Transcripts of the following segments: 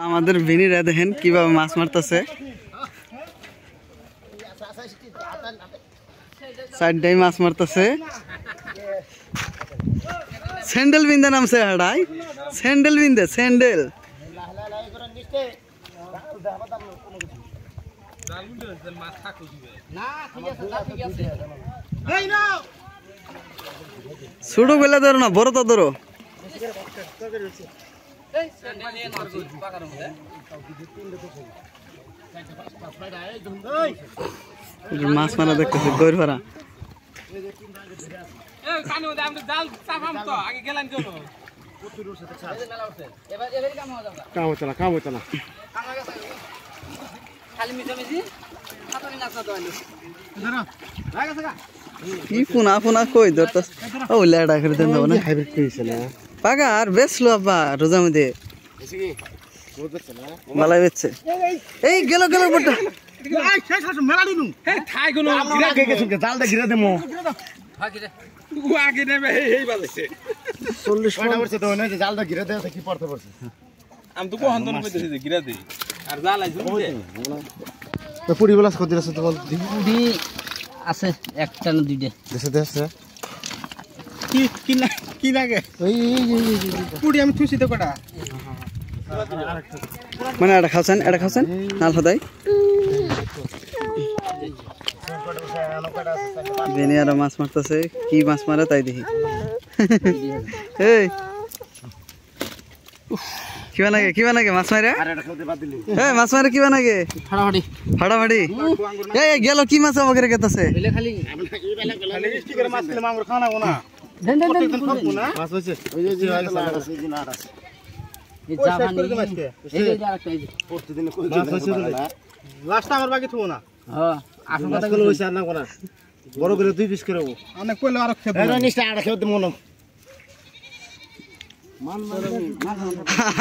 আমাদের ভিনিরা দেখেন কিভাবে মাছ মারতেছে। সাইডটাই মাছ মারতেছে। স্যান্ডেল বিন্দা নামছে হাড়াই, স্যান্ডেল বিন্দা স্যান্ডেল। ছোট বেলা ধরো না, বড় তো ধরো। মাছ মারা দেখতেছে গৌর ভাড়া। পুনা পুনা কই ধরতো ও লেডা করে দেন না হাইব্রিড কইছে না পাগা আর বেচলো আব্বা রোজা মধ্যে মালাই বেচছে। এই গেল গেল বড়টা এই শেষ শেষ মেলা দিনু এই থাই গুলো গিরা কে গেছে জালটা গিরা দেমো ফাকি রে ও আগে নেবে এই বালাইছে 40 কয়টা বছর তো না যে জালটা গিরা দেয় কি পড়তে পড়ছে আম তো কোন হন্দন কইতেছি যে গিরা দেই আর জাল আইছে তো পুরি বলাস কত দিছে তো পুরি আছে একটা না দুইটা দেশে দেশে কি কি না কি লাগে ওই পুরি আমি থুছি তো কটা মানে এটা খাওছেন নাল হদাই বেনি আর মাছ মারতেছে। কি মাছ মারে তাই দেখি। এই কিবা নাগে মাছ মারে এই মাছ মারে কিবা নাগে ফাড়াফাড়ি ফাড়াফাড়ি। এই গেল কি মাছ আমাকে রেখেছে খালি খালি স্টিকার মাছ খেলে মাংস খাওয়া না না দেন দেন দেন মাছ হইছে ওই যে না আছে এই জাপানি এই যে আরেকটা এই প্রতিদিন কই মাছ হইছে লাস্ট আমার বাকি থবো না। হ্যাঁ আসল কথা গুলো হইছে আর না কোনা বড় করে 2 পিস করে অনেক কইলে আর খেতে না নিচে আড়া খেতে মন মান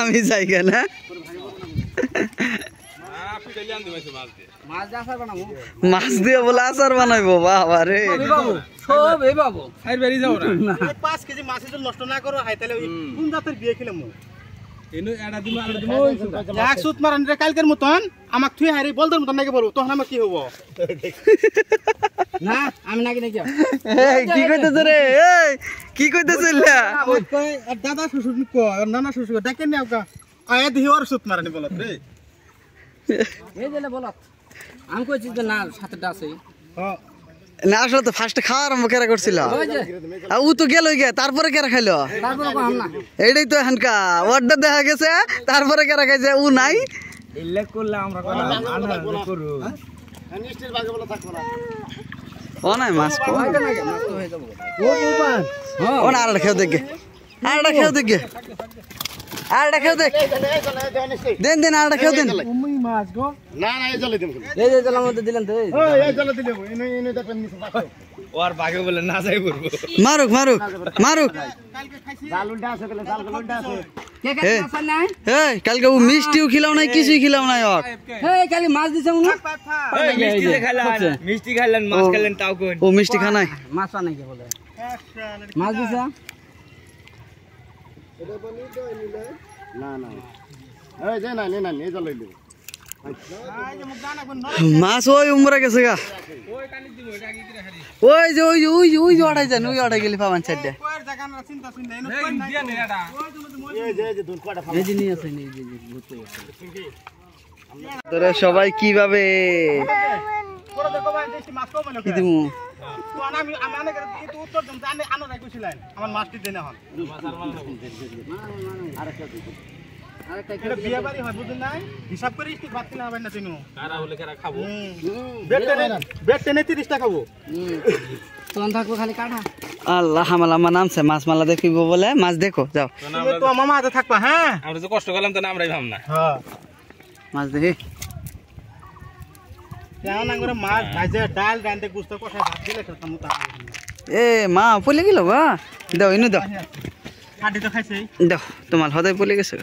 আমি যাই না মাছ দিয়ে বলে আচার বানাইবো বাবা রে সব এই বাবু খাইর বাড়ি যাও না 5 কেজি মাছ যদি নষ্ট না করো হাই তাহলে কোন জাতের বিয়ে খেলাম এনু এডা দিমু আড়া দিমু এক সুত মারান রে কালকের মতন আমাক থুই হারি বলদের মতন নাকি বলবো তখন আমার কি হবো না আমি নাকি নাকি এই কি কইতেছ রে এই কি কইতেছ লা কই আর দাদা শ্বশুর কো আর নানা শ্বশুর ডাকে নাও কা আয়া দিহি আর সুত মারানি বলত রে এই জেলে বলত আমি কইছি যে না সাতটা আছে হ্যাঁ না আসলে তো ফার্স্টে খাওয়া আরম্ভ কেরা করছিল আর ও তো গেলই গে তারপরে কেরা খাইলো তারপরে কম না এইটাই তো এখানকা অর্ডার দেখা গেছে তারপরে কেরা খাইছে ও নাই ইল্লে করলে আমরা আনা করু নিশ্চিত ভাগে বলা থাকবো না ও নাই মাছ কো এটা না মাছ তো হয়ে যাবে ও বাবা হ্যাঁ ও না আড়া খেও দেখে আড়া খেও দেখে আড়া খেও দেখ দেন দেন আড়া খেও দেন উম্মি মাছ গো না না এই জলে দিম এই যে জলের মধ্যে দিলেন তো এই জলে দিলে ইনে ইনে দেখেন নিচে পাছো ওর ভাগে বলে না যাই করব মারুক মারুক মারুক কালকে খাইছি জাল উল্টা আছে বলে জাল উল্টা আছে কে কে মাছ নাই এই কালকে ও মিষ্টিও খিলাও নাই কিছুই খিলাও নাই ওর এই কালি মাছ দিছং না এই মিষ্টি খাইলেন মিষ্টি খাইলেন মাছ খাইলেন তাও কোন ও মিষ্টি খা নাই মাছ নাই কে বলে মাছ দিছা এটা বনি তো নিলে না না এই যে না না এই জল লইলো মাছ ওই উমরা গেছে গা ওই কানি দিব এটা কি করে হারি ওই যে ওই ওড়াই যান ওই ওড়াই গেলি পাবান সাইডে কোর জায়গা না চিন্তা চিন্তা এনো কোন নাই দিয়া নে এটা এই যে দুন কোটা এই যে নিয়ে আছে এই যে ভূতে তোরা সবাই কিভাবে করে দেখো ভাই দেশি মাছ কম হলো কি দিমু তো আমি মানে করে তো উত্তর দম জানে আনো রাই কইছিলেন আমার মাছটি দেনা হন আরেকটা দিই আরেকটা এটা বিয়া বাড়ি হয় বুঝুন নাই হিসাব করে ইস্তি বাদ না হবে না তিনু কারা বলে কারা খাবো বেটে নে 30 টাকা খাবো তখন থাকবো খালি কাটা আল্লাহ হামালা আমার নামছে মাছ মালা দেখিব বলে মাছ দেখো যাও তো মামা হাতে থাকবা হ্যাঁ আমরা যে কষ্ট করলাম তো আমরাই ভাবনা হ্যাঁ মাছ দেখি কেন না করে মাছ ভাজে ডাল রাঁধতে গুস্ত কষায় ভাত দিলে খেতাম তা এ মা পলে গেল বা দাও ইনু দাও কাটি তো খাইছে দাও তোমার হদাই পলে গেছে